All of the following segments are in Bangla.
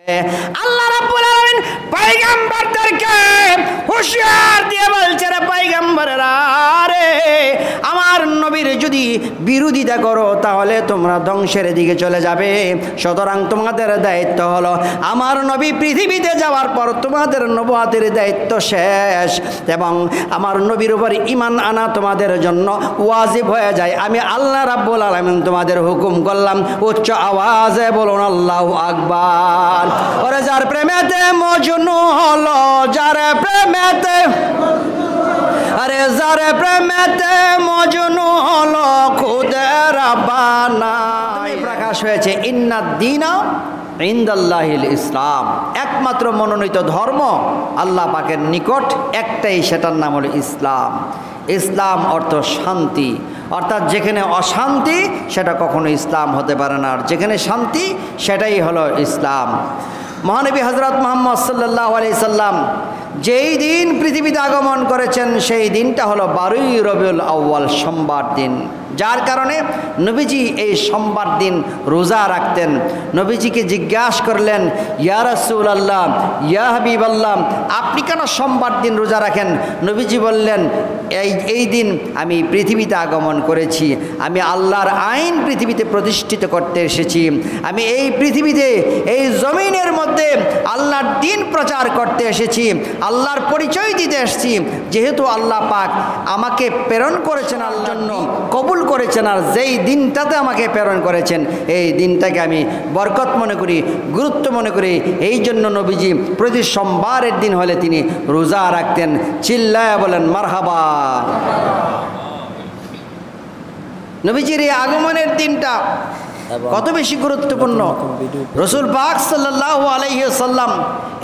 আল্লাহ রাব্বুল আলামিন পয়গম্বরদেরকে হুঁশিয়ার দিয়ে বলছে, রে পয়গম্বরেরা, রে আমার নবীর যদি বিরোধিতা করো তাহলে তোমরা ধ্বংসের দিকে চলে যাবে। সুতরাং তোমাদের দায়িত্ব হলো আমার নবী পৃথিবীতে যাওয়ার পর তোমাদের নবুয়তের দায়িত্ব শেষ এবং আমার নবীর উপর ঈমান আনা তোমাদের জন্য ওয়াজিব হয়ে যায়। আমি আল্লাহ রাব্বুল আলামিন তোমাদের হুকুম করলাম। উচ্চ আওয়াজে বলুন আল্লাহু আকবার। ওরে যার প্রেমেতে মজনু হলো, যার প্রেমেতে, আরে যার প্রেমেতে মজনু হলো খুদে রাব্বানা। প্রকাশ হয়েছে ইন্নাদ দীনা ইনদাল্লাহিল ইসলাম, একমাত্র মনোনীত ধর্ম আল্লাহ পাকের নিকট একটাই, সেটার নাম হলো ইসলাম। ইসলাম অর্থ শান্তি, অর্থাৎ যেখানে অশান্তি সেটা কখনো ইসলাম হতে পারে না, আর যেখানে শান্তি সেটাই হলো ইসলাম। মহানবী হযরত মুহাম্মদ সাল্লাল্লাহু আলাইহি সাল্লাম যেই দিন পৃথিবীতে আগমন করেছেন সেই দিনটা হলো 12ই রবিউল আউয়াল, সোমবার দিন, যার কারণে নবীজি এই সোমবার দিন রোজা রাখতেন। নবীজিকে জিজ্ঞাসা করলেন, ইয়া রাসূলুল্লাহ, ইয়া হাবিবাল্লাহ, আপনি কেন সোমবার দিন রোজা রাখেন? নবীজি বললেন, এই দিন আমি পৃথিবীতে আগমন করেছি, আমি আল্লাহর আইন পৃথিবীতে প্রতিষ্ঠিত করতে এসেছি, আমি এই পৃথিবীতে এই জমিনের মধ্যে আল্লাহর দ্বীন প্রচার করতে এসেছি, আল্লাহর পরিচয় দিতে এসেছি। যেহেতু আল্লাহ পাক আমাকে প্রেরণ করেছেন আল্লাহর জন্য, কবুল করেছেন, আর যেই দিনটাতে আমাকে প্রেরণ করেছেন এই দিনটাকে আমি বরকত মনে করি, গুরুত্ব মনে করি। এই জন্য নবীজি প্রতি সোমবারের দিন হলে তিনি রোজা রাখতেন। চিল্লায়া বলেন মারহাবা। নবীজির এই আগমনের দিনটা কত বেশি গুরুত্বপূর্ণ। রসুল পাক সাল্লাল্লাহু আলাইহি ওয়াসাল্লাম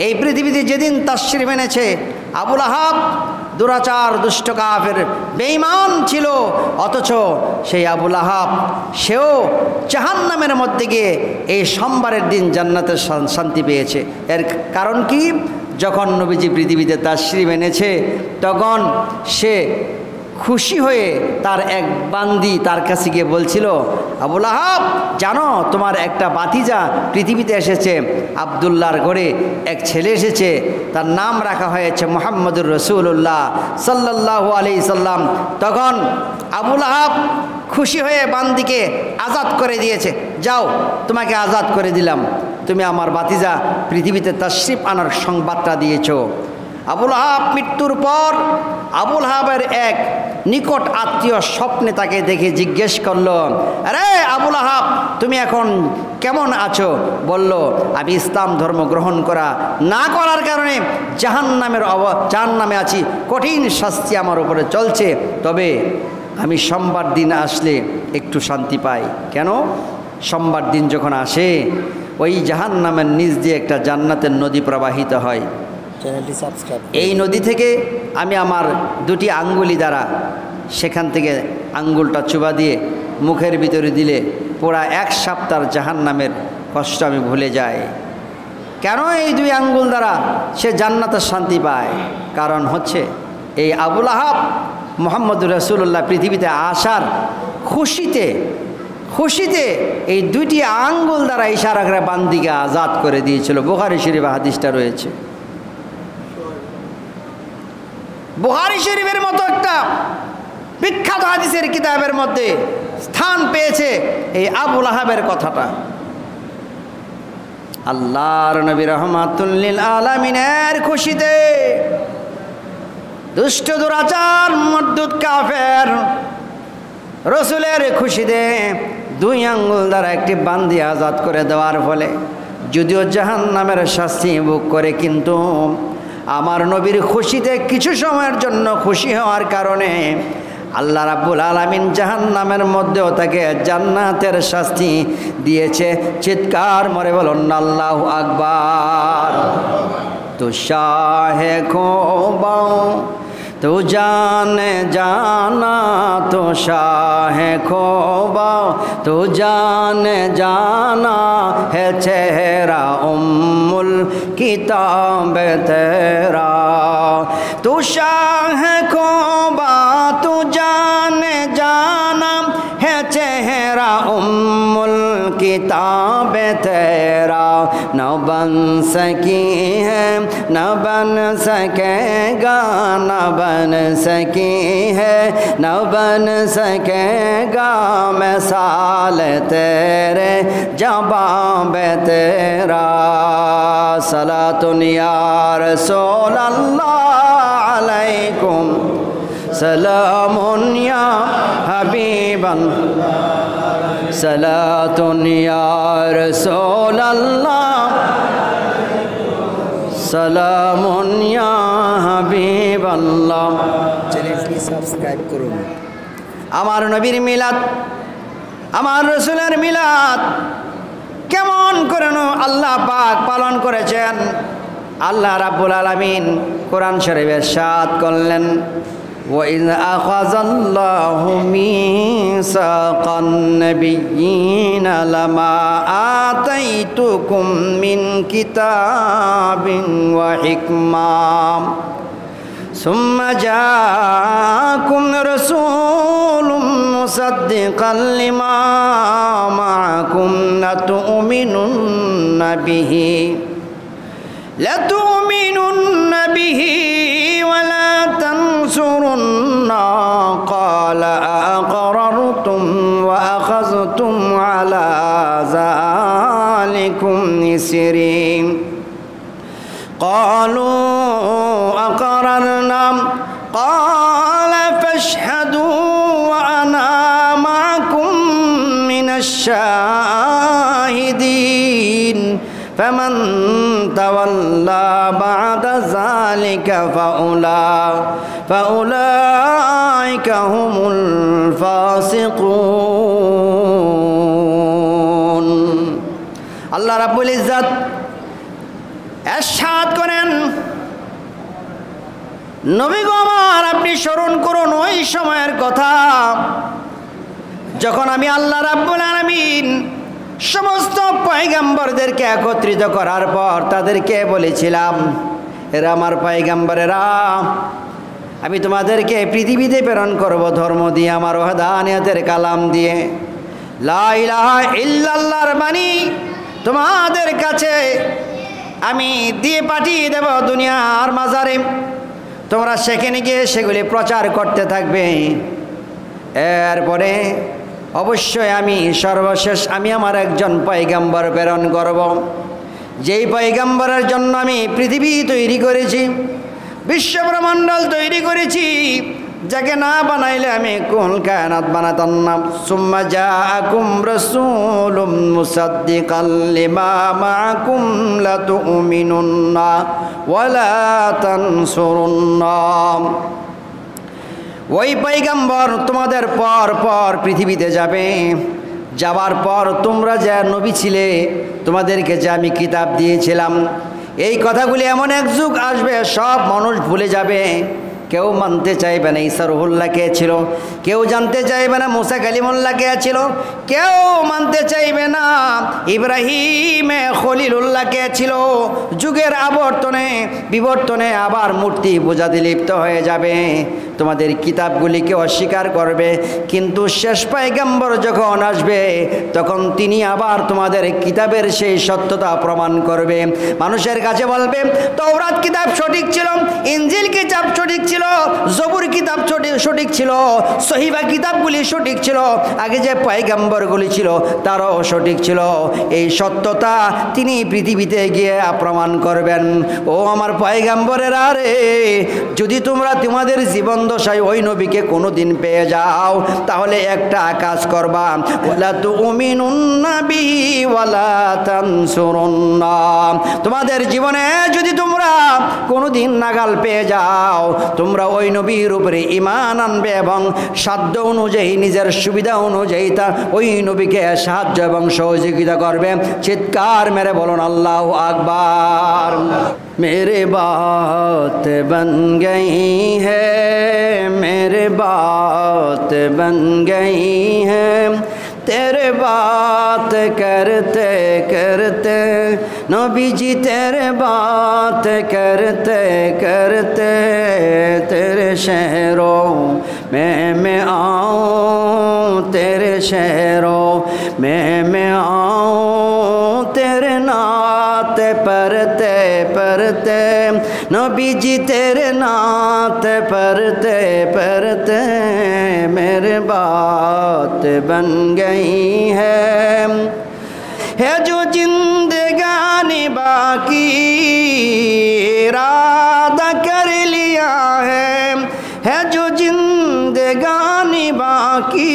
এই পৃথিবীতে যেদিন তাশরীফ এনেছে, আবু লাহাব দুরাচার, দুষ্ট কাফের, বেঈমান ছিল, অথচ সেই আবু লাহাব সেও জাহান্নামের মধ্যে গিয়ে এই সোমবারের দিন জান্নাতের শান্তি পেয়েছে। এর কারণ কি? যখন নবীজি পৃথিবীতে তাশরীফ এনেছে তখন সে খুশি হয়ে তার এক বান্দি তার কাছে গিয়ে বলছিল, আবু লাহাব, জানো তোমার একটা ভাতিজা পৃথিবীতে এসেছে, আব্দুল্লাহর ঘরে এক ছেলে এসেছে, তার নাম রাখা হয়েছে মুহাম্মদুর রাসূলুল্লাহ সাল্লাল্লাহু আলাইহি সাল্লাম। তখন আবু লাহাব খুশি হয়ে বান্দিকে আজাদ করে দিয়েছে, যাও তোমাকে আজাদ করে দিলাম, তুমি আমার ভাতিজা পৃথিবীতে তাশরীফ আনার সংবাদটা দিয়েছো। আবু লাহাব মৃত্যুর পর আবু লাহাবের এক নিকট আত্মীয় স্বপ্নে তাকে দেখে জিজ্ঞেস করলো, আরে আবু লাহাব, তুমি এখন কেমন আছো? বলল, আমি ইসলাম ধর্ম গ্রহণ না করার কারণে জাহান্নামে আছি, কঠিন শাস্তি আমার উপরে চলছে, তবে আমি সোমবার দিন আসলে একটু শান্তি পাই। কেন? সোমবার দিন যখন আসে ওই জাহান্নামের নিচ দিয়ে একটা জান্নাতের নদী প্রবাহিত হয়। এই নদী থেকে আমি আমার দুটি আঙ্গুলি দ্বারা সেখান থেকে আঙ্গুলটা চুবা দিয়ে মুখের ভিতরে দিলে পুরা এক সপ্তাহ জাহান্নামের কষ্ট আমি ভুলে যাই। কেন এই দুই আঙ্গুল দ্বারা সে জান্নাতের শান্তি পায়? কারণ হচ্ছে এই আবু লাহাব মুহাম্মদুর রাসূলুল্লাহ পৃথিবীতে আসার খুশিতে এই দুইটি আঙ্গুল দ্বারা ইশারা করে বান্দিকে আজাদ করে দিয়েছিল। বুখারী শরীফে হাদিসটা রয়েছে। বুখারী শরীফের মতো একটা বিখ্যাত হাদিসের কিতাবের মধ্যে স্থান পেয়েছে এই আবু লাহাবের কথাটা। আল্লাহর নবী রাহমাতুল লিল আলামিনের খুশিতে দুষ্ট দুরাচার মর্দুদ কাফের রসুলের খুশিতে দুই আঙ্গুল দ্বারা একটি বান্দি আজাদ করে দেওয়ার ফলে যদিও জাহান্নামের শাস্তি ভোগ করে, কিন্তু আমার নবীর খুশিতে কিছু সময়ের জন্য খুশি হওয়ার কারণে আল্লাহ রাব্বুল আলামিন জাহান্নামের মধ্যেও তাকে জান্নাতের শাস্তি দিয়েছে। চিৎকার মরে বলুন আল্লাহু আকবার। তো শাহে খোবা তো জানে জানা, তো শাহে খোবা তো জানে জানা है चेहरा उम्मुल किताब तेरा। तू शाह खोबा तू जाने जाना है चेहरा उम्मुल किताब तेरा न बन सकी है न बन सकेगा न बन सकी है न बन सकेगा मिसाल तेरे जवाब तेरा सलातुन या रसूल अल्लाह अलैकुम सलामुन या हबीबन सलातुन या रसूल अल्लाह सलामुन या हबीब अल्लाह। চ্যানেলটি সাবস্ক্রাইব করুন। আমার নবীর মিলাদ আমার রাসূলের মিলাদ কেমন করে আল্লাহ পাক পালন করেছেন। আল্লাহ রাব্বুল আলামিন কোরআন শরীফে ইরশাদ করলেন وَإِذْ أَخَذَ اللَّهُ مِيثَاقَ النَّبِيِّينَ لَمَا آتَيْتُكُم مِّن كِتَابٍ وَحِكْمَةٍ ثُمَّ جَاءَكُمْ رَسُولٌ مُصَدِّقًا لِّمَا مَعَكُمْ لَتُؤْمِنُنَّ بِهِ وَلَا تَنصُرُنَّهُ قَالَ أَأَقْرَرْتُمْ وَأَخَذْتُمْ عَلَى ذَلِكُمْ إِصْرِي قَالُوا أَقْرَرْنَا قَالَ فَاشْهَدُوا وَأَنَا مَعَكُمْ مِنَ الشَّاهِدِينَ فمن تولى بعد ذلك فأولئك هم الفاسقون। আল্লাহ রাব্বুল ইজ্জত ইরশাদ করেন নবী গো আমার আপনি স্মরণ করুন ওই সময়ের কথা যখন আমি আল্লাহ রাব্বুল আলামিন সমস্ত পয়গম্বরদেরকে একত্রিত করার পর তাদেরকে বলেছিলাম এরা আমার পয়গম্বরেরা আমি তোমাদেরকে পৃথিবীতে প্রেরণ করব ধর্ম দিয়ে আমার ওয়াহদানিয়তের কালাম দিয়ে লা ইলাহা ইল্লাল্লাহর বাণী তোমাদের কাছে আমি দিয়ে পাঠিয়ে দেব দুনিয়ার মাজারে তোমরা সেখানে গিয়ে সেগুলি প্রচার করতে থাকবে। এরপরে অবশ্যই আমি সর্বশেষ আমি আমার একজন পয়গম্বর প্রেরণ করব যেই পয়গম্বরের জন্য আমি পৃথিবী তৈরি করেছি বিশ্বব্রহ্মাণ্ডল তৈরি করেছি যাকে না বানাইলে আমি কুল কায়নাত বানাতাম না। সুম্মা জাআকুম রাসূলুম মুসাদ্দিকাল লিমা মাআকুম লাতুমিনুন্না ওয়া লা তানসুরুন্না। ওই পয়গম্বর তোমাদের পর পর পৃথিবীতে যাবে যাবার পর তোমরা যে নবী ছিলে তোমাদেরকে যে আমি কিতাব দিয়েছিলাম এই কথাগুলি এমন এক যুগ আসবে সব মানুষ ভুলে যাবে কেউ মানতে চাইবে না ঈসা রুহুল্লাহ কে ছিল কেউ জানতে চাইবে না মুসা কালিমুল্লাহ কে ছিল কেউ মানতে চাইবে না ইব্রাহিম খলিলুল্লাহ কে ছিল। যুগের আবর্তনে বিবর্তনে আবার মূর্তি পূজাতে লিপ্ত হয়ে যাবে তোমাদের কিতাবগুলিকে অস্বীকার করবে কিন্তু শেষ পয়গম্বর যখন আসবে তখন তিনি আবার তোমাদের কিতাবের সেই সত্যতা প্রমাণ করবে মানুষের কাছে বলবে তাওরাত কিতাব সঠিক ছিল ইনজিল কিতাব সঠিক ছিল জবুর কিতাব সঠিক ছিল সহিবা কিতাবগুলি সঠিক ছিল আগে যে পয়গম্বরগুলি ছিল তারাও সঠিক ছিল এই সত্যতা তিনি পৃথিবীতে গিয়ে প্রমাণ করবেন। ও আমার পয়গম্বরেরা রে যদি তোমরা তোমাদের জীবন দশায় ওই নবীকে কোনোদিন পেয়ে যাও তাহলে একটা কাজ করবা ওয়ালা তুমিনুন্না বিহি ওয়ালা তানসুরুন্না। তোমাদের জীবনে যদি তোমরা কোনোদিন নাগাল পেয়ে যাও তোমরা ওই নবীর উপরে ঈমান আনবে এবং সাধ্য অনুযায়ী নিজের সুবিধা অনুযায়ী তা ওই নবীকে সাহায্য এবং সহযোগিতা করবে। চিৎকার মেরে বলুন আল্লাহু আকবার। मेरे बात बन गई है मेरे बात बन गई है तेरे बात करते करते नबी जी तेरे बात करते करते तेरे शहरों में आऊँ तेरे शहरों में आऊँ पढ़ते पढ़ते नबीजी तेरे नात पढ़ते पढ़ते मेरे बात बन गई है जो जिंदगानी बाकी इरादा कर लिया है जो जिंदगानी बाकी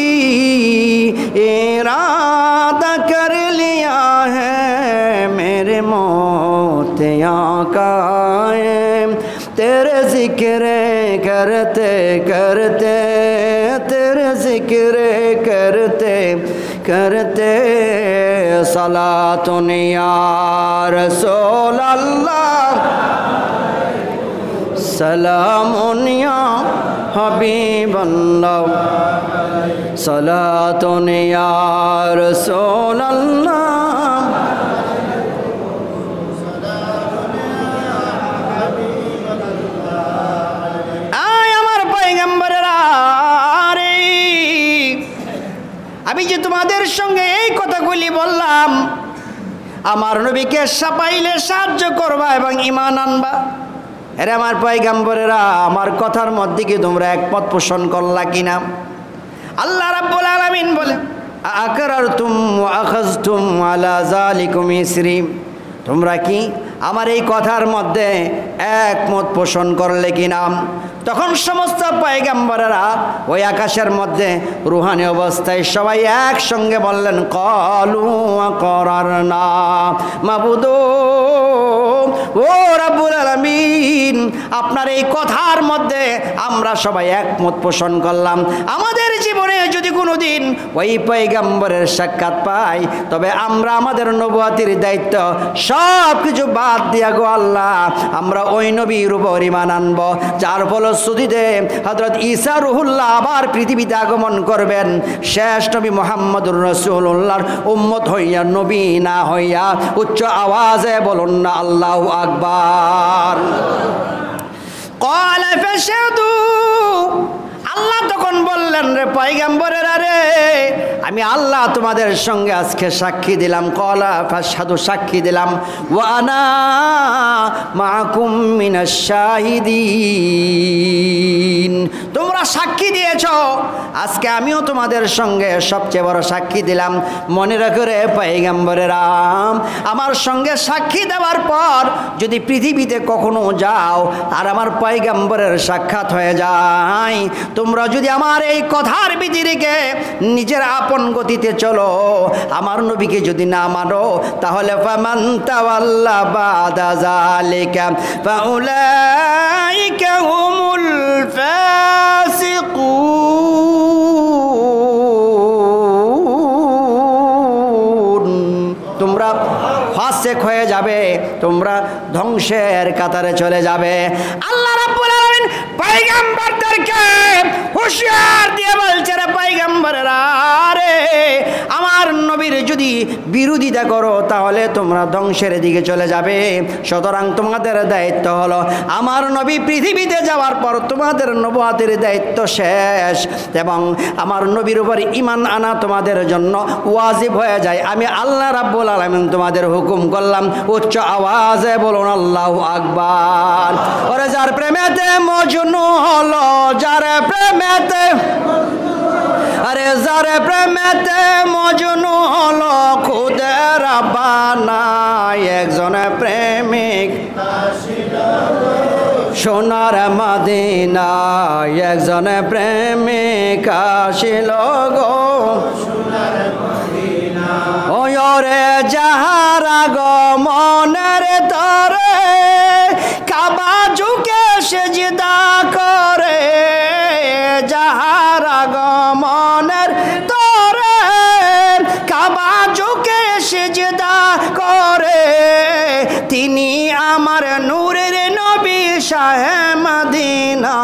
इरादा कर लिया है मेरे मौत आका है तेरे जिक्र करते करते तेरे जिक्र करते करते सलातुन या रसूल अल्लाह सलामुन या हबीब अल्लाह सलातुन या रसूल अल्लाह আমি যে তোমাদের সঙ্গে এই কথাগুলি বললাম আমার নবীকে সাপাইলে সাহায্য করবা এবং ঈমান আনবা এরে আমার পয়গম্বরেরা আমার কথার মধ্যে কি তোমরা একমত পোষণ করলা কিনা আল্লাহ রাব্বুল আলামিন বলে আকরারতুম ওয়া আখাযতুম আলা যালিকুম ইসরি তোমরা কি আমার এই কথার মধ্যে একমত পোষণ করলে কিনা তখন সমস্ত পয়গম্বরেরা ওই আকাশের মধ্যে রুহানি অবস্থায় সবাই একসঙ্গে বললেন ক্বালু আকরারনা মাবুদ ও রাব্বুল আলামিন আপনার এই কথার মধ্যে আমরা সবাই একমত পোষণ করলাম আমাদের জীবনে যদি কোনোদিন ওই পয়গম্বরের সাক্ষাৎ পাই তবে আমরা আমাদের নবুয়তের দায়িত্ব সব কিছু বাদ দিয়া গো আল্লাহ আমরা ওই নবীর উপর ঈমান আনব যার ফলশ্রুতিতে হযরত ঈসা রূহুল্লাহ আবার পৃথিবীতে আগমন করবেন শেষ নবী মুহাম্মদুর রাসূলুল্লাহর উম্মত হইয়া নবী না হইয়া উচ্চ আওয়াজে বলুন না আল্লাহু আকবার ক্বালা ফাশহাদু আল্লাহ তখন বললেন রে পয়গম্বরেরা রে আমি আল্লাহ তোমাদের সঙ্গে আজকে সাক্ষী দিলাম ক্বালা ফাশহাদু সাক্ষী দিলাম ওয়া আনা মাআকুম মিনাশ শাহিদিন তোমরা সাক্ষী দিয়েছো আজকে আমিও তোমাদের সঙ্গে সবচেয়ে বড় সাক্ষী দিলাম মনে রাখো রে পয়গম্বরেরা আমার সঙ্গে সাক্ষী দেওয়ার পর যদি পৃথিবীতে কখনো যাও আর আমার পয়গম্বরের সাক্ষাৎ হয়ে যায় তোমরা যদি আমার এই কথার বিধি রেখে নিজের আপন গতিতে চলো আমার নবীকে যদি না মানো তাহলে ফামান তাওয়াল্লা বাদা যালিকা ফাউলাইকা হুমুল ফাসিকুন তোমরা ফাসিক হয়ে যাবে তোমরা ধ্বংসের কাতারে চলে যাবে আল্লাহ রাব্বুল আলামিন পয়গম্বরদেরকে হুঁশিয়ার দিয়ে বলছে রে পয়গম্বরেরা রে আমার নবীর যদি বিরোধিতা করো তাহলে তোমরা ধ্বংসের দিকে চলে যাবে সুতরাং তোমাদের দায়িত্ব হলো আমার নবী পৃথিবীতে যাওয়ার পর তোমাদের নবুয়তের দায়িত্ব শেষ এবং আমার নবীর উপর ঈমান আনা তোমাদের জন্য ওয়াজিব হয়ে যায় আমি আল্লাহ রাব্বুল আলামিন তোমাদের হুকুম করলাম উচ্চ আওয়াজে বলুন আল্লাহু আকবার ওরে যার প্রেমেতে মজনু হলো যার প্রেমেতে আরে যার প্রেমেতে মজনু হলো খুদে রাব্বানা একজন প্রেমিক সোনার মদিনা একজন প্রেমিক আসিল গো ওরে যাহারা গো মনের তরে কাবা ঝুঁকে সেজদা করে যাহারা গো মনের তরে কাবা ঝুঁকে সেজদা করে তিনি আমার নূরের নবী শাহে মদিনা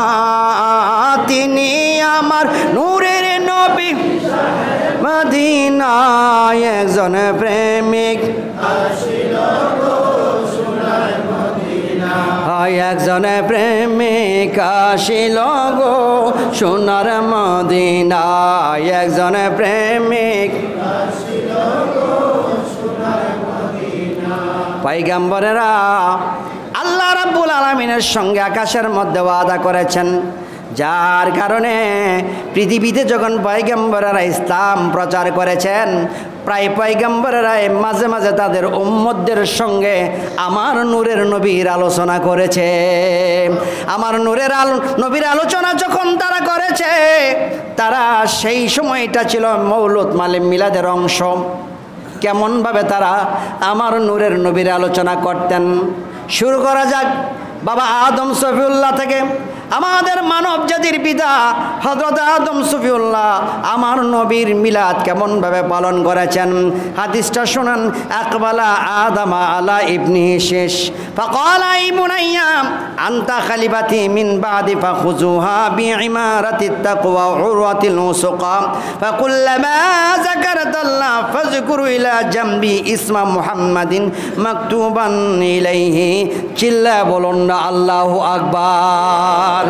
তিনি আমার নূরের নবী মদিনা একজন প্রেমিক একজন প্রেমিক আসিল গো সোনার মদিনা একজন প্রেমিক পয়গম্বরেরা আল্লাহ রাব্বুল আলামিনের সঙ্গে আকাশের মধ্যে ওয়াদা করেছেন, যার কারণে পৃথিবীতে যখন পয়গম্বরেরা ইসলাম প্রচার করেছেন, প্রায় পয়গম্বরেরা মাঝে মাঝে তাদের উম্মতদের সঙ্গে আমার নূরের নবীর আলোচনা করেছে। আমার নবীর আলোচনা যখন তারা করেছে, তারা সেই সময়টা ছিল মৌলুদ মিলাদের অংশ। কেমনভাবে তারা আমার নূরের নবীর আলোচনা করতেন, শুরু করা যাক বাবা আদম শফিউল্লাহ থেকে। আমাদের মানব জাতির পিতা হযরত আদম শফিউল্লাহ আমার নবীর মিলাদ কেমনভাবে পালন করেছেন, হাদিসটা শুনান। আকবালা আদামা আলা ইবনি শেষ ফাকালা ইবনাইয়া আনতা খালিফাতি মিন বাদি ফাখুযুহা বিইমারাতিত তাকওয়া উরওয়াতিল উসকা ফাকুল্লামা যাকারাতাল্লাহ ফাযকুরু ইলা জামবি ইসমা মুহাম্মাদিন মাকতুবান ইলাইহি। চিল্লা বলুন না আল্লাহু আকবার।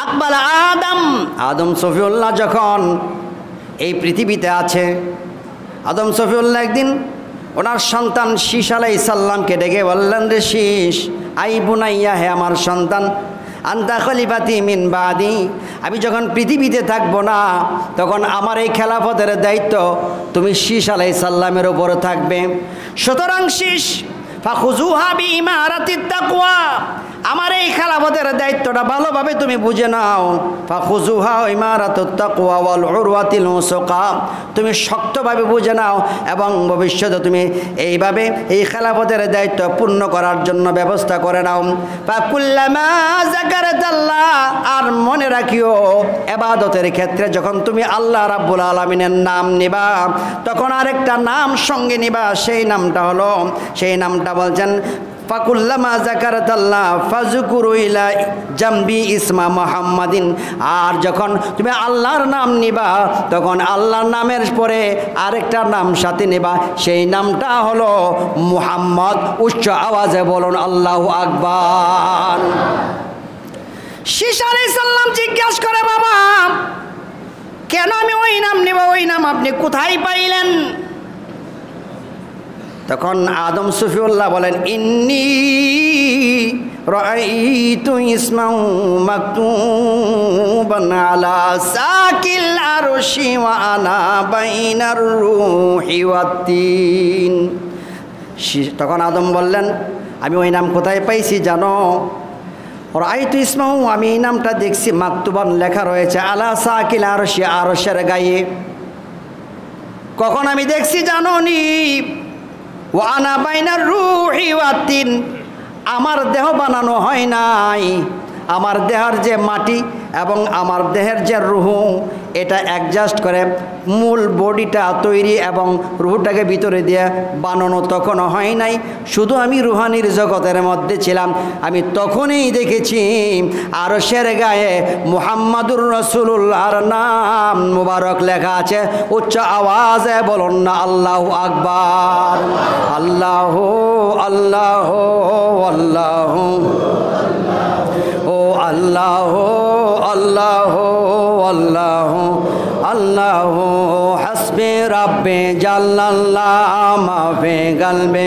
আকবাল আদম শফিউল্লাহ যখন এই পৃথিবীতে আছে, আদম শফিউল্লাহ একদিন ওনার সন্তান শীষ আলাইহিস সালামকে ডেকে বললেন, রে শীষ, আই বুনাইয়া, হে আমার সন্তান, আনতা খলিফাতি মিন বাদি, আমি যখন পৃথিবীতে থাকবো না তখন আমার এই খেলাফতের দায়িত্ব তুমি শীষ আলাইহিস সালামের উপর থাকবে। সুতরাং শীষ ফাখুযুহা বিইমারাতিত তাকওয়া, আমার এই খেলাফতের দায়িত্বটা ভালোভাবে তুমি বুঝে নাও। ফাখুযুহা ইমারাতুত তাকওয়া ওয়াল উরওয়াতিল উসকা, তুমি শক্তভাবে বুঝে নাও এবং ভবিষ্যতে তুমি এইভাবে এই খেলাফতের দায়িত্ব পূর্ণ করার জন্য ব্যবস্থা করে নাও। ফাকুল্লামা যাকারাতাল্লাহ, আর মনে রাখিও ইবাদতের ক্ষেত্রে যখন তুমি আল্লাহ রাব্বুল আলামিনের নাম নিবা, তখন আরেকটা নাম সঙ্গে নিবা, সেই নামটা বলছেন ফাকুল্লামা যাকারাতাল্লাহ ফাযকুরু ইলা জামবি ইসমা মুহাম্মাদিন, আর যখন তুমি আল্লাহর নাম নিবা তখন আল্লাহর নামের পরে আরেকটা নাম সাথে নেবা, সেই নামটা হলো মুহাম্মদ। উচ্চ আওয়াজে বলুন আল্লাহু আকবার। শীষ আলাইহিস সালাম জিজ্ঞাসা করে, বাবা কেন আমি ওই নাম নেব, ওই নাম আপনি কোথায় পাইলেন? তখন আদম শফিউল্লাহ বলেন, ইন্নী রাআইতু ইসমাউ মাকতুবান আলা সাকিল আরশি ওয়া আনা বাইনার রূহি ওয়াত-তিন। তখন আদম বললেন, আমি ওই নাম কোথায় পাইছি জানো? রাআইতু ইসমাউ, আমি এই নামটা দেখছি মাকতুবান, লেখা রয়েছে আলা সাকিল আরশি, আরশের গায়ে। কখন আমি দেখছি জানো নি? ওয়া আনা বাইনার রূহি ওয়াত-তিন, আমার দেহ বানানো হয় নাই, আমার দেহের যে মাটি এবং আমার দেহের যে রুহ, এটা অ্যাডজাস্ট করে মূল বডিটা তৈরি এবং রুহটাকে ভিতরে দিয়ে বানানো তখনও হয় নাই। শুধু আমি রুহানির জগতের মধ্যে ছিলাম, আমি তখনই দেখেছি আরশের গায়ে মুহাম্মাদুর রাসূলুল্লাহর নাম মুবারক লেখা আছে। উচ্চ আওয়াজে বলুন না আল্লাহু আকবার। আল্লাহু আল্লাহু আল্লাহু ও আল্লাহু আল্লাহু আল্লাহু আল্লাহু হাসবি রাব্বি জাল্লাল্লাহ মাফি কলবি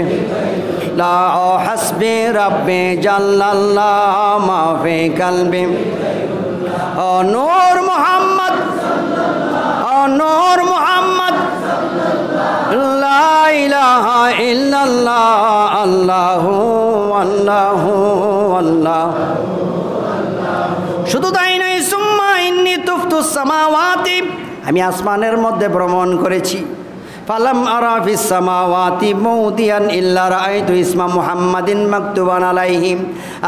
লা হাসবি রাব্বি জাল্লাল্লাহ মাফি কলবি। ও নূর মুহাম্মদ, ও নূর মুহাম্মদ, লা ইলাহা ইল্লাল্লাহ, আল্লাহু আল্লাহু আল্লাহ। শুধু তাই নয়, সুম্মা ইন্নী তুফতুস সামাওয়াতি, আমি আসমানের মধ্যে ভ্রমণ করেছি। ফালাম আরা ফিস সামাওয়াতি মাউদিয়ান ইল্লা রাআইতু ইসমা মুহাম্মাদিন মাকতুবান আলাইহি,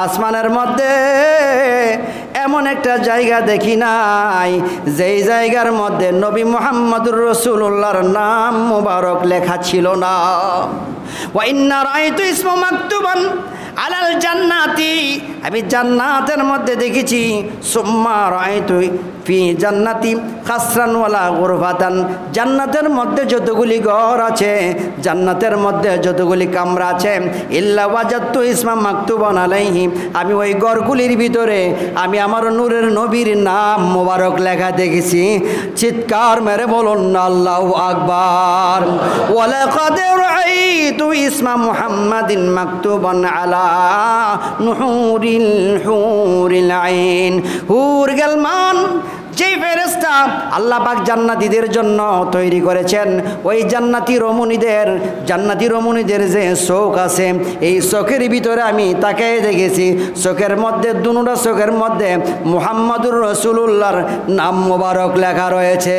আসমানের মধ্যে এমন একটা জায়গা দেখি নাই যেই জায়গার মধ্যে নবী মুহাম্মদুর রাসূলুল্লাহর নাম মুবারক লেখা ছিল না। ওয়া ইন্না রাআইতু ইসমা মাকতুবান আলাল জান্নাতি, আমি জান্নাতের মধ্যে দেখেছি সুম্মা রাআইতু ফি জান্নাতি খাসরান ওয়ালা গুরফাতান, জান্নাতের মধ্যে যতগুলি ঘর আছে, জান্নাতের মধ্যে যতগুলি কামরা আছে, ইল্লা ওয়াজাদতু ইসমা মাকতুবান আলাইহি, আমি ওই ঘরগুলির ভিতরে আমি আমার নূরের নবীর নাম মোবারক লেখা দেখেছি। চিৎকার মেরে বলুন আল্লাহু আকবার। ওয়ালাকাদ রাআইতু ইসমা মুহাম্মাদিন মাকতুবান আলা হুরিল আইন, হুর গেলমান যেই ফেরেশতা আল্লাহ পাক জান্নাতীদের জন্য তৈরি করেছেন, ওই জান্নাতি রমণীদের যে চোখ আছে, এই চোখের ভিতরে আমি তাকে দেখেছি, চোখের মধ্যে দুনুটা চোখের মধ্যে মুহাম্মাদুর রাসূলুল্লাহর নাম মোবারক লেখা রয়েছে।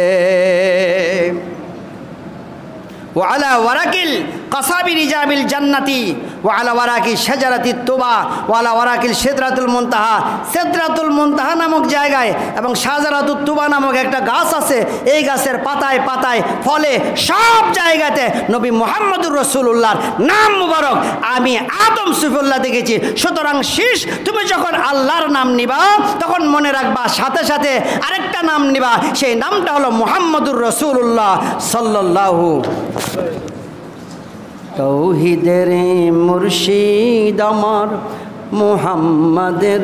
ওয়ালা ওয়ারাকিল কাসাবি রিজাবিল জান্নাতি ওয়ালা ওয়ারাকি শাজারাতি তুবা ওয়ালা ওয়ারাকিল সিদরাতুল মুনতাহা, সিদরাতুল মুনতাহা নামক জায়গায় এবং শাজারাতুত তুবা নামক একটা গাছ আছে, এই গাছের পাতায় পাতায় ফলে সব জায়গাতে নবী মুহাম্মদুর রাসূলুল্লাহর নাম মুবারক আমি আদম সফিউল্লাহ দেখেছি। সুতরাং শীষ তুমি যখন আল্লাহর নাম নিবা তখন মনে রাখবা সাথে সাথে আরেকটা নাম নিবা, সেই নামটা হলো মুহাম্মদুর রাসূলুল্লাহ সাল্লাল্লাহু। তৌহিদের মুর্শিদ আমার মুহাম্মাদের,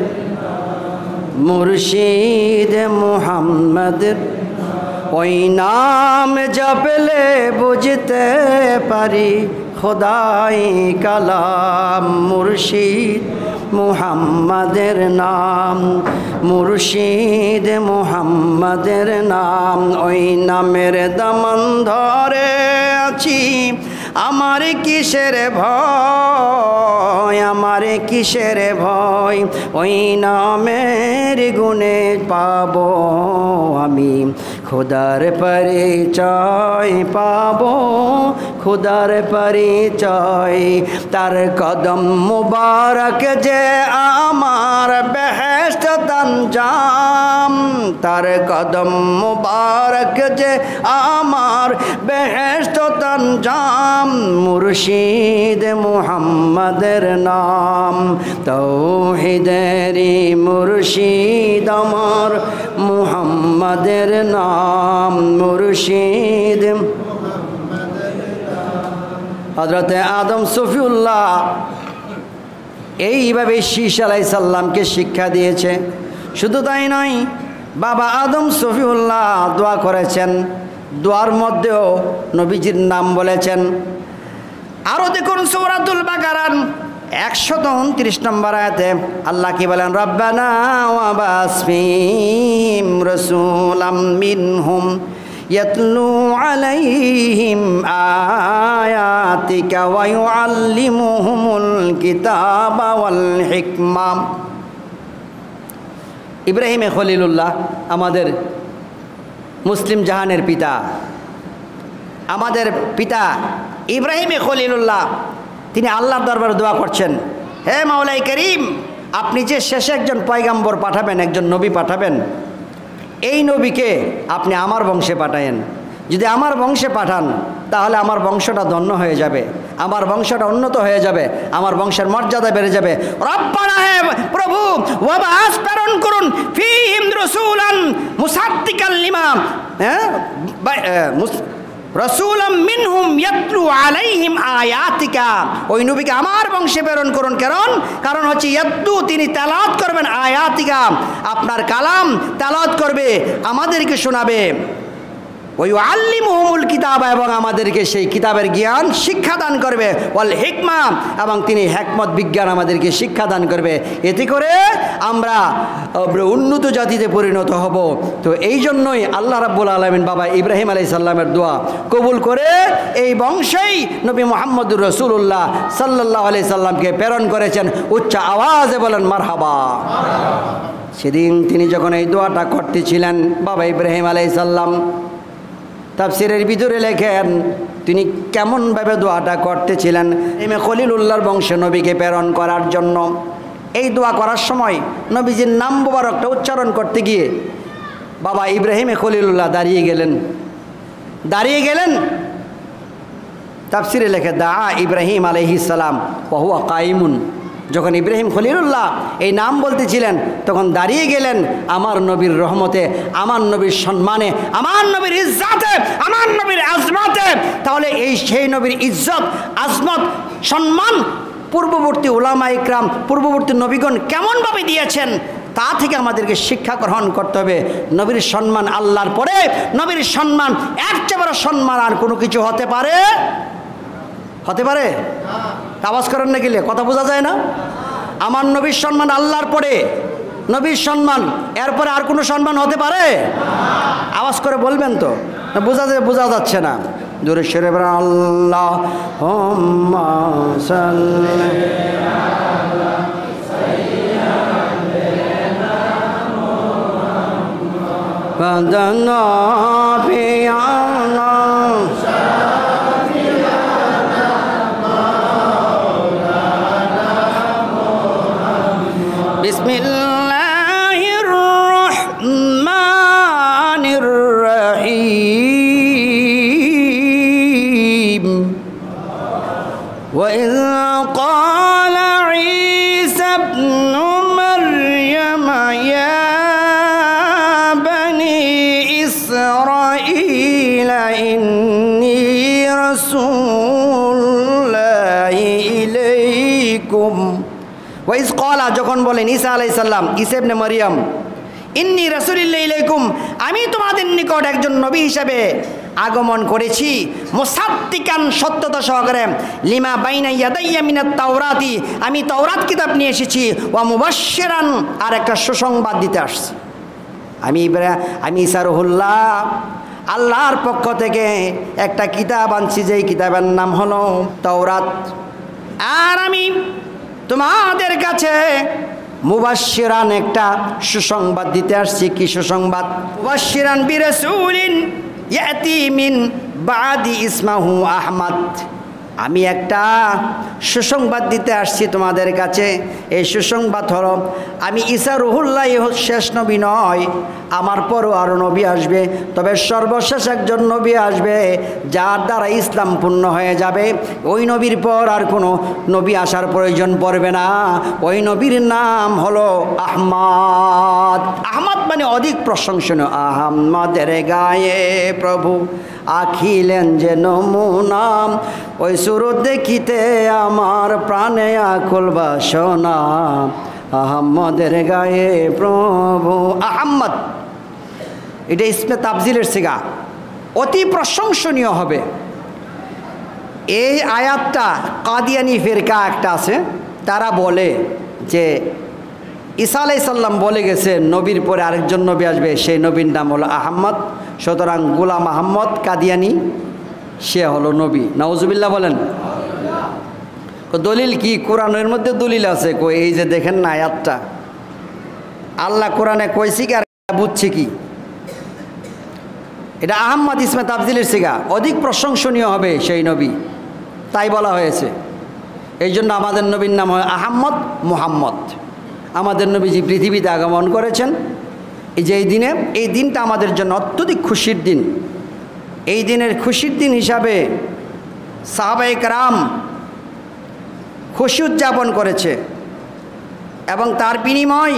মুর্শিদ মুহাম্মাদের ওই নাম জপলে বুঝতে পারি খোদাই কালাম। মুর্শিদ মুহাম্মাদের নাম, মুর্শিদ মুহাম্মাদের নাম, ওই নামের দামান ধরে আছি আমার কিসের ভয়, আমার কিসের ভয়, ওই নামের গুণে পাবো আমি খোদার পরিচয়, পাবো খোদার পরিচয়। তার কদম মুবারক যে আমার বেহেশত আঞ্জাম, তার কদম মুবারক যে আমার বেহেশত আঞ্জাম, মুর্শিদ মুহাম্মাদের নাম। তৌহিদেরি মুর্শিদ আমার মুহাম্মাদের নাম, মুর্শিদ। হযরতে আদম সফিউল্লাহ এইভাবে শীষ আলাইহিস সালামকে শিক্ষা দিয়েছে। শুধু তাই নয়, বাবা আদম সফিউল্লাহ দোয়া করেছেন, দোয়ার মধ্যেও নবীজির নাম বলেছেন। আরও দেখুন সূরাতুল বাকারার 129 নম্বর আয়াতে আল্লাহ কি বলেন, রব্বানা ওয়াবাস ফীহিম রাসূলাম মিনহুম ইয়াতলু আলাইহিম আয়াতিকা ওয়া ইউআল্লিমুহুমুল কিতাবা ওয়াল হিকমা। ইব্রাহিম খলিলুল্লাহ আমাদের মুসলিম জাহানের পিতা, আমাদের পিতা ইব্রাহিম খলিলুল্লাহ তিনি আল্লাহর দরবারে দোয়া করছেন, হে মাওলাই করিম, আপনি যে শেষে একজন পয়গাম্বর পাঠাবেন, একজন নবী পাঠাবেন, এই নবীকে আপনি আমার বংশে পাঠায়েন। যদি আমার বংশে পাঠান তাহলে আমার বংশটা ধন্য হয়ে যাবে, আমার বংশটা উন্নত হয়ে যাবে, আমার বংশের মর্যাদা বেড়ে যাবে। রব্বানা, হে প্রভু, ওয়াবাস প্রেরণ করুন ফীহিম রাসূলান মুসাদ্দিকাল লিমা, রাসূলাম মিনহুম ইয়াতলু আলাইহিম আয়াতিকা, ওই নবীকে আমার বংশে প্রেরণ করুন। কারণ হচ্ছে ইয়াতলু, তিনি তেলাওয়াত করবেন, আয়াতিকা আপনার কালাম তেলাওয়াত করবে, আমাদেরকে শোনাবে, ওই আল্লিমুহুমুল কিতাব, এবং আমাদেরকে সেই কিতাবের জ্ঞান শিক্ষাদান করবে, ওয়াল হিকমা, এবং তিনি হিকমত বিজ্ঞান আমাদেরকে শিক্ষাদান করবে। এতে করে আমরা উন্নত জাতিতে পরিণত হব। তো এই জন্যই আল্লাহ রাব্বুল আলামিন বাবা ইব্রাহিম আলাইহিস সালামের দোয়া কবুল করে এই বংশেই নবী মুহাম্মদুর রাসূলুল্লাহ সাল্লাল্লাহু আলাইহি সাল্লামকে প্রেরণ করেছেন। উচ্চ আওয়াজে বলেন মারহাবা। সেদিন তিনি যখন এই দোয়াটা করতেছিলেন, বাবা ইব্রাহিম আলাইহিস সালাম তাফসীরের ভিতরে লেখেন তিনি কেমনভাবে দোয়াটা করতেছিলেন। খলিলুল্লাহর বংশে নবীকে প্রেরণ করার জন্য এই দোয়া করার সময় নবীজির নাম মুবারকটা উচ্চারণ করতে গিয়ে বাবা ইব্রাহিম খলিলুল্লাহ দাঁড়িয়ে গেলেন। তাফসীরে লেখে দা ইব্রাহিম আলাইহিস সালাম ওয়া হুয়া কাইমুন, যখন ইব্রাহিম খলিলুল্লাহ এই নাম বলতেছিলেন তখন দাঁড়িয়ে গেলেন আমার নবীর রহমতে, আমার নবীর সম্মানে, আমার নবীর ইজ্জতে, আমার নবীর আজমতে। তাহলে এই সেই নবীর ইজ্জত, আজমত, সম্মান পূর্ববর্তী উলামা ইকরাম, পূর্ববর্তী নবীগণ কেমনভাবে দিয়েছেন তা থেকে আমাদেরকে শিক্ষা গ্রহণ করতে হবে। নবীর সম্মান আল্লাহর পরে, নবীর সম্মান এর চেয়ে বড় সম্মান আর কোনো কিছু হতে পারে? হতে পারে? আওয়াজ করেন না গেলে কথা বোঝা যায় না? আমার নবীর সম্মান আল্লাহর পরে, নবীর সম্মান এরপরে আর কোনো সম্মান হতে পারে? আওয়াজ করে বলবেন তো, বোঝা যাচ্ছে না। জোরে সরে বলেন আল্লাহুম্মা সাল্লি আলা সাইয়্যিদিনা মুহাম্মাদ বিসমিল্লাহির রহমানির রহিম। وإذ قال عيسى ابن مريم يا بني إسرائيل إني رسول الله إليكم। ওয়াইজ ক্বালা যখন বলেন ঈসা আলাইহিস সালাম, ঈসা ইবনে মারইয়াম, ইন্নী রাসূলুল্লাহ ইলাইকুম, আমি তোমাদের নিকট একজন নবী হিসেবে আগমন করেছি, মুসাদ্দিকান সত্যতা সহকারে, লিমা বাইনা ইয়াদাইয়া মিনাত তাওরাতি, আমি তাওরাত কিতাব নিয়ে এসেছি, ওয়া মুবাশশিরান, আর একটা সুসংবাদ দিতে আসছি। আমি ঈসা রুহুল্লাহ, আল্লাহর পক্ষ থেকে একটা কিতাব আনছি, যেই কিতাবের নাম হলো তাওরাত। আর আমি তোমাদের কাছে মুবাশশিরান, একটা সুসংবাদ দিতে আসছি। কি সুসংবাদ? মুবাশশিরান বিরাসূলিন ইয়াতি মিন বাদি ইসমাহু আহমদ, আমি একটা সুসংবাদ দিতে আসছি তোমাদের কাছে। এই সুসংবাদ হলো আমি ঈসা রুহুল্লাহ শেষ নবী নয়, আমার পরও আরও নবী আসবে, তবে সর্বশেষ একজন নবী আসবে যার দ্বারা ইসলাম পূর্ণ হয়ে যাবে। ওই নবীর পর আর কোনো নবী আসার প্রয়োজন পড়বে না। ওই নবীর নাম হলো আহমদ। আহমদ মানে অধিক প্রশংসনীয়। আহমদের গায়ে প্রভু আখিলেন যে নমুনাম, ওই সুরত দেখিতে আমার প্রাণে আকুল বাসনা। আহমদের গায়ে প্রভু, আহমদ এটা ইসমে তাফজিলের সিগা, অতি প্রশংসনীয় হবে। এই আয়াতটা কাদিয়ানি ফিরকা একটা আছে, তারা বলে যে ঈসা আলাইহিস সালাম বলে গেছে নবীর পরে আরেকজন নবী আসবে, সেই নবীর নাম হলো আহমদ। সুতরাং গোলাম আহমদ কাদিয়ানি সে হলো নবী। নাউজুবিল্লাহ বলেন। দলিল কি? কোরআনের মধ্যে দলিল আছে। কই এই যে দেখেন না আয়াতটা, আল্লাহ কোরআনে কইছি কি আর বুঝছি কি? এটা আহমদ ইসমে তাফজিলের সিগা, অধিক প্রশংসনীয় হবে সেই নবী, তাই বলা হয়েছে। এই জন্য আমাদের নবীর নাম হয় আহমদ মুহাম্মদ। আমাদের নবীজি পৃথিবীতে আগমন করেছেন এই যে এই দিনে, এই দিনটা আমাদের জন্য অত্যধিক খুশির দিন। এই দিনের খুশির দিন হিসাবে সাহাবায়ে কেরাম খুশি উদযাপন করেছে এবং তার বিনিময়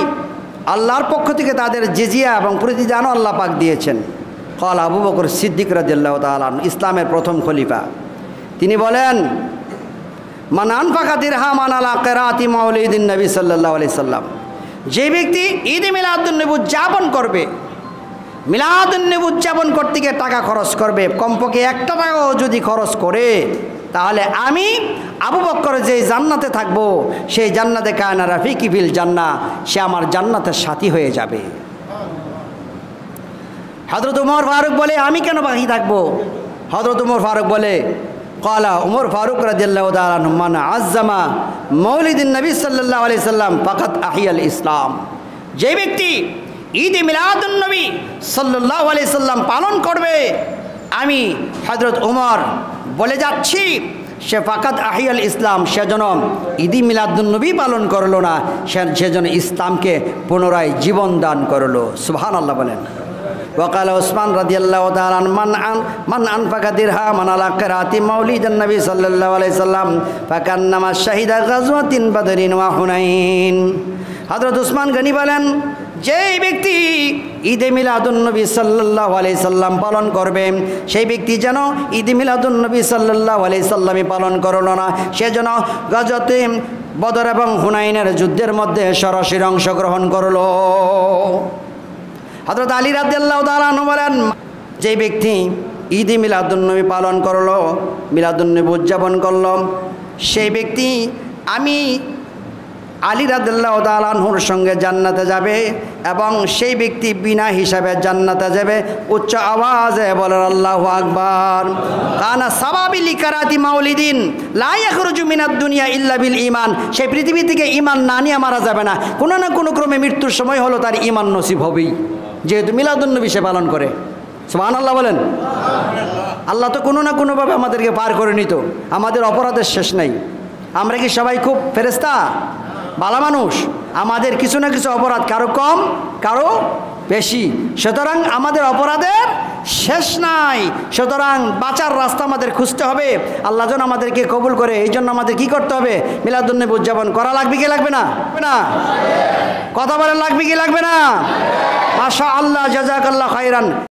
আল্লাহর পক্ষ থেকে তাদের জিজিয়া এবং প্রতিদানও আল্লাহ পাক দিয়েছেন। কল আবু বকর সিদ্দিক রাদিয়াল্লাহু তাআলা ইসলামের প্রথম খলিফা, তিনি বলেন মান আনফাকা দিরহামান আলা কিরাআতি মাউলিদিন নবী সাল্লাল্লাহু আলাইহি সাল্লাম, যে ব্যক্তি ঈদ মিলাদুন্নবী উদযাপন করবে, মিলাদুন্নবী উদযাপন করতে গিয়ে টাকা খরচ করবে, কমপক্ষে 1 টাকাও যদি খরচ করে, তাহলে আমি আবু বকর যে জান্নাতে থাকবো, সেই জান্নাতে কায়না রাফিকি ফিল জান্নাহ, সে আমার জান্নাতের সাথী হয়ে যাবে। হযরত ওমর ফারুক বলে আমি কেন বাকি থাকবো? হযরত ওমর ফারুক বলে ক্বালা ওমর ফারুক রাদিয়াল্লাহু তাআলা আনহু মান আযযামা মাউলিদিন নবী সাল্লাল্লাহু আলাইহি সাল্লাম ফাকাত আহিয়াল ইসলাম, যে ব্যক্তি ঈদ মিলাদুন নবী সাল্লাল্লাহু আলাইহি সাল্লাম পালন করবে, আমি হযরত ওমর বলে যাচ্ছি সে ফাকাত আহিয়াল ইসলাম, সেজন্য ঈদ মিলাদুন নবী পালন করলো না, সেজন্য ইসলামকে পুনরায় জীবন দান করলো। সুবহানাল্লাহ বলেন। وقال عثمان رضي الله تعالى عنه من أنفق درهما على قراءة مولد النبي صلى الله عليه وسلم فكأنما شهد غزوة بدر وحنين হযরত ওসমান গনি বলেন যেই ব্যক্তি ঈদে মিলাদুন্নবী সাল্লাল্লাহু আলাইহি সাল্লাম পালন করবে সেই ব্যক্তি যেন ঈদে মিলাদুন্নবী সাল্লাল্লাহু আলাইহি সাল্লামই পালন করলো না, সে যেন গজওয়াতে বদর এবং হুনাইনের যুদ্ধের মধ্যে সরাসরি অংশগ্রহণ করলো। হযরত আলী রাদিয়াল্লাহু তাআলা আনহু বলেন যেই ব্যক্তি ঈদে মিলাদুন্নবী পালন করলো, মিলাদুন্নবী উদযাপন করলো, সেই ব্যক্তি আমি আলী রাদিয়াল্লাহু তাআলা আনহুর সঙ্গে জান্নাতে যাবে এবং সেই ব্যক্তি বিনা হিসাবে জান্নাতে যাবে। উচ্চ আওয়াজে বলেন আল্লাহু আকবার। কানা সাবাবি লিকারাতি মাউলিদিন লা ইয়াখরুজু মিনাদ দুনিয়া ইল্লা বিল ঈমান। সেই পৃথিবী থেকে ঈমান না নিয়ে মারা যাবে না, কোনো না কোনো ক্রমে মৃত্যুর সময় হলো তার ঈমান নসিব হবেই, যেহেতু মিলাদুন্নবী সে পালন করে। সুবহানাল্লাহ বলেন। আল্লাহ তো কোনো না কোনোভাবে আমাদেরকে পার করে নিত, আমাদের অপরাধের শেষ নাই। আমরা কি সবাই খুব ফেরেশতা ভালো মানুষ? আমাদের কিছু না কিছু অপরাধ কারো কম কারো বেশি, সুতরাং আমাদের অপরাধের শেষ নাই। সুতরাং বাঁচার রাস্তা আমাদের খুঁজতে হবে, আল্লাহ যেন আমাদেরকে কবুল করে। এই জন্য আমাদের কি করতে হবে? মিলাদুন্নবী উদযাপন করা লাগবে কি লাগবে না? কথা বলেন লাগবে কি লাগবে না? মাশাআল্লাহ, জাযাকাল্লাহ খাইরান।